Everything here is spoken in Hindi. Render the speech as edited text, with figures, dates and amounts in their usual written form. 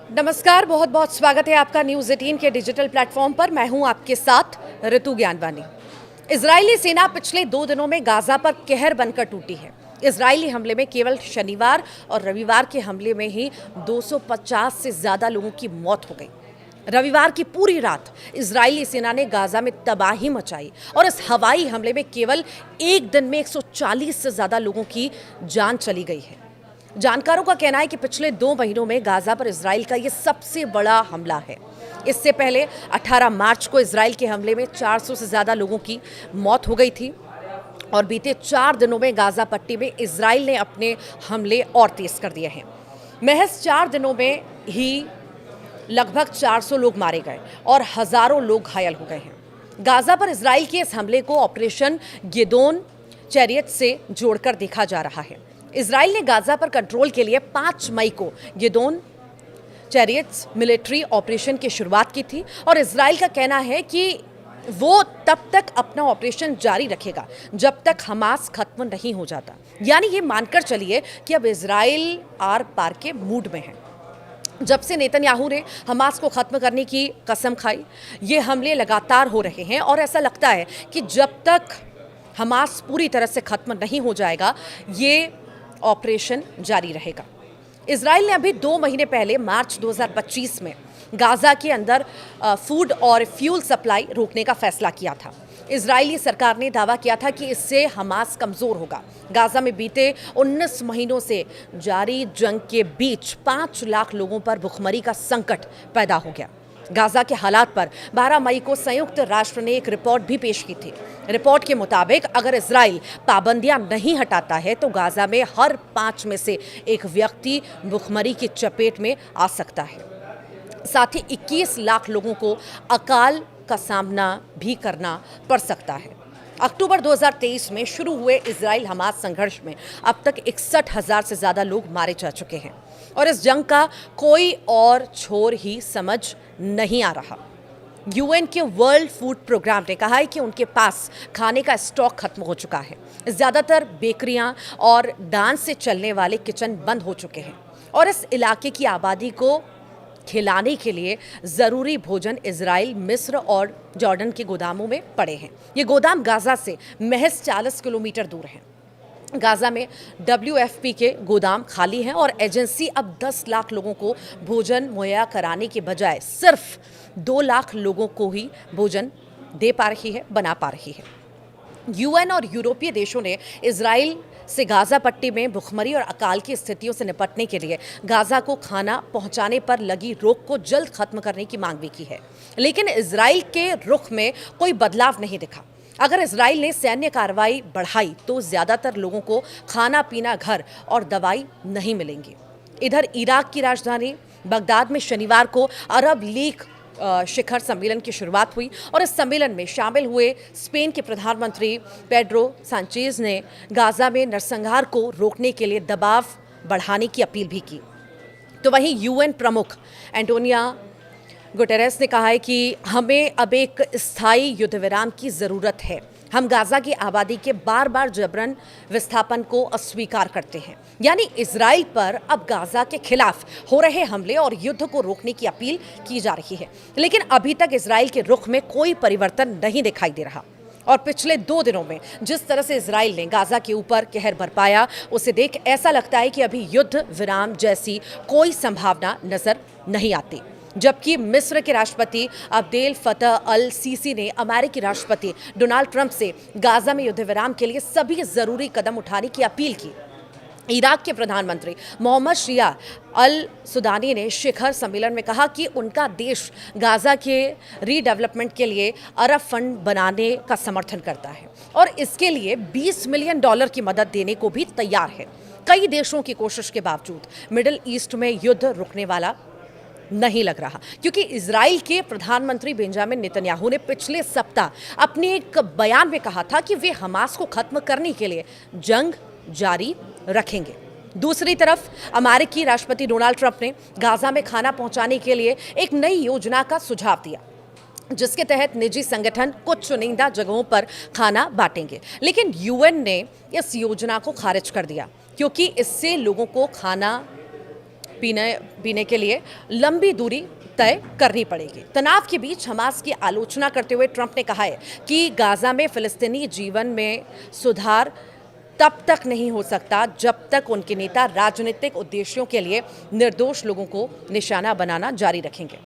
नमस्कार, बहुत बहुत स्वागत है आपका न्यूज़ 18 के डिजिटल प्लेटफॉर्म पर। मैं हूं आपके साथ ऋतु ज्ञानवानी। इज़राइली सेना पिछले 2 दिनों में गाज़ा पर कहर बनकर टूटी है। इज़राइली हमले में केवल शनिवार और रविवार के हमले में ही 250 से ज़्यादा लोगों की मौत हो गई। रविवार की पूरी रात इज़राइली सेना ने गाज़ा में तबाही मचाई और इस हवाई हमले में केवल एक दिन में 140 से ज़्यादा लोगों की जान चली गई है। जानकारों का कहना है कि पिछले 2 महीनों में गाज़ा पर इजराइल का ये सबसे बड़ा हमला है। इससे पहले 18 मार्च को इजराइल के हमले में 400 से ज़्यादा लोगों की मौत हो गई थी और बीते 4 दिनों में गाज़ा पट्टी में इजराइल ने अपने हमले और तेज़ कर दिए हैं। महज 4 दिनों में ही लगभग 400 लोग मारे गए और हज़ारों लोग घायल हो गए हैं। गाज़ा पर इजराइल के इस हमले को ऑपरेशन गिदोन चैरियट से जोड़कर देखा जा रहा है। इजराइल ने गाज़ा पर कंट्रोल के लिए 5 मई को गिदोन चैरियट्स मिलिट्री ऑपरेशन की शुरुआत की थी और इजराइल का कहना है कि वो तब तक अपना ऑपरेशन जारी रखेगा जब तक हमास खत्म नहीं हो जाता। यानी ये मानकर चलिए कि अब इजराइल आर पार के मूड में है। जब से नेतन्याहू ने हमास को खत्म करने की कसम खाई, ये हमले लगातार हो रहे हैं और ऐसा लगता है कि जब तक हमास पूरी तरह से खत्म नहीं हो जाएगा, ये ऑपरेशन जारी रहेगा। इजराइल ने अभी 2 महीने पहले मार्च 2025 में गाज़ा के अंदर फूड और फ्यूल सप्लाई रोकने का फैसला किया था। इजरायली सरकार ने दावा किया था कि इससे हमास कमज़ोर होगा। गाज़ा में बीते 19 महीनों से जारी जंग के बीच 5 लाख लोगों पर भुखमरी का संकट पैदा हो गया। गाज़ा के हालात पर 12 मई को संयुक्त राष्ट्र ने एक रिपोर्ट भी पेश की थी। रिपोर्ट के मुताबिक अगर इजराइल पाबंदियां नहीं हटाता है तो गाज़ा में हर 5 में से एक व्यक्ति भुखमरी की चपेट में आ सकता है। साथ ही 21 लाख लोगों को अकाल का सामना भी करना पड़ सकता है। अक्टूबर 2023 में शुरू हुए इजराइल हमास संघर्ष में अब तक 61,000 से ज़्यादा लोग मारे जा चुके हैं और इस जंग का कोई और छोर ही समझ नहीं आ रहा। यूएन के वर्ल्ड फूड प्रोग्राम ने कहा है कि उनके पास खाने का स्टॉक खत्म हो चुका है। ज़्यादातर बेकरियां और डांस से चलने वाले किचन बंद हो चुके हैं और इस इलाके की आबादी को खिलाने के लिए ज़रूरी भोजन इजराइल, मिस्र और जॉर्डन के गोदामों में पड़े हैं। ये गोदाम गाज़ा से महज 40 किलोमीटर दूर हैं। गाज़ा में WFP के गोदाम खाली हैं और एजेंसी अब 10 लाख लोगों को भोजन मुहैया कराने के बजाय सिर्फ 2 लाख लोगों को ही भोजन दे पा रही है, बना पा रही है। यूएन और यूरोपीय देशों ने इजराइल से गाज़ा पट्टी में भुखमरी और अकाल की स्थितियों से निपटने के लिए गाज़ा को खाना पहुंचाने पर लगी रोक को जल्द खत्म करने की मांग भी की है, लेकिन इजराइल के रुख में कोई बदलाव नहीं दिखा। अगर इजराइल ने सैन्य कार्रवाई बढ़ाई तो ज़्यादातर लोगों को खाना पीना, घर और दवाई नहीं मिलेंगी। इधर इराक की राजधानी बगदाद में शनिवार को अरब लीग शिखर सम्मेलन की शुरुआत हुई और इस सम्मेलन में शामिल हुए स्पेन के प्रधानमंत्री पेड्रो सांचेज ने गाज़ा में नरसंहार को रोकने के लिए दबाव बढ़ाने की अपील भी की। तो वहीं यूएन प्रमुख एंटोनियो गुटेरेस ने कहा है कि हमें अब एक स्थायी युद्ध विराम की ज़रूरत है। हम गाज़ा की आबादी के बार बार जबरन विस्थापन को अस्वीकार करते हैं। यानी इजराइल पर अब गाज़ा के खिलाफ हो रहे हमले और युद्ध को रोकने की अपील की जा रही है, लेकिन अभी तक इजराइल के रुख में कोई परिवर्तन नहीं दिखाई दे रहा। और पिछले 2 दिनों में जिस तरह से इजराइल ने गाज़ा के ऊपर कहर बरपाया, उसे देख ऐसा लगता है कि अभी युद्ध विराम जैसी कोई संभावना नजर नहीं आती। जबकि मिस्र के राष्ट्रपति अब्देल फतह अल सीसी ने अमेरिकी राष्ट्रपति डोनाल्ड ट्रंप से गाज़ा में युद्ध विराम के लिए सभी ज़रूरी कदम उठाने की अपील की। इराक के प्रधानमंत्री मोहम्मद शिया अल सुदानी ने शिखर सम्मेलन में कहा कि उनका देश गाज़ा के रीडेवलपमेंट के लिए अरब फंड बनाने का समर्थन करता है और इसके लिए $20 मिलियन की मदद देने को भी तैयार है। कई देशों की कोशिश के बावजूद मिडिल ईस्ट में युद्ध रुकने वाला नहीं लग रहा, क्योंकि इजराइल के प्रधानमंत्री बेंजामिन नेतन्याहू ने पिछले सप्ताह अपने एक बयान में कहा था कि वे हमास को खत्म करने के लिए जंग जारी रखेंगे। दूसरी तरफ अमेरिकी राष्ट्रपति डोनाल्ड ट्रंप ने गाज़ा में खाना पहुंचाने के लिए एक नई योजना का सुझाव दिया, जिसके तहत निजी संगठन कुछ चुनिंदा जगहों पर खाना बांटेंगे। लेकिन यूएन ने इस योजना को खारिज कर दिया क्योंकि इससे लोगों को खाना पीने के लिए लंबी दूरी तय करनी पड़ेगी। तनाव के बीच हमास की आलोचना करते हुए ट्रंप ने कहा है कि गाजा में फिलिस्तीनी जीवन में सुधार तब तक नहीं हो सकता जब तक उनके नेता राजनीतिक उद्देश्यों के लिए निर्दोष लोगों को निशाना बनाना जारी रखेंगे।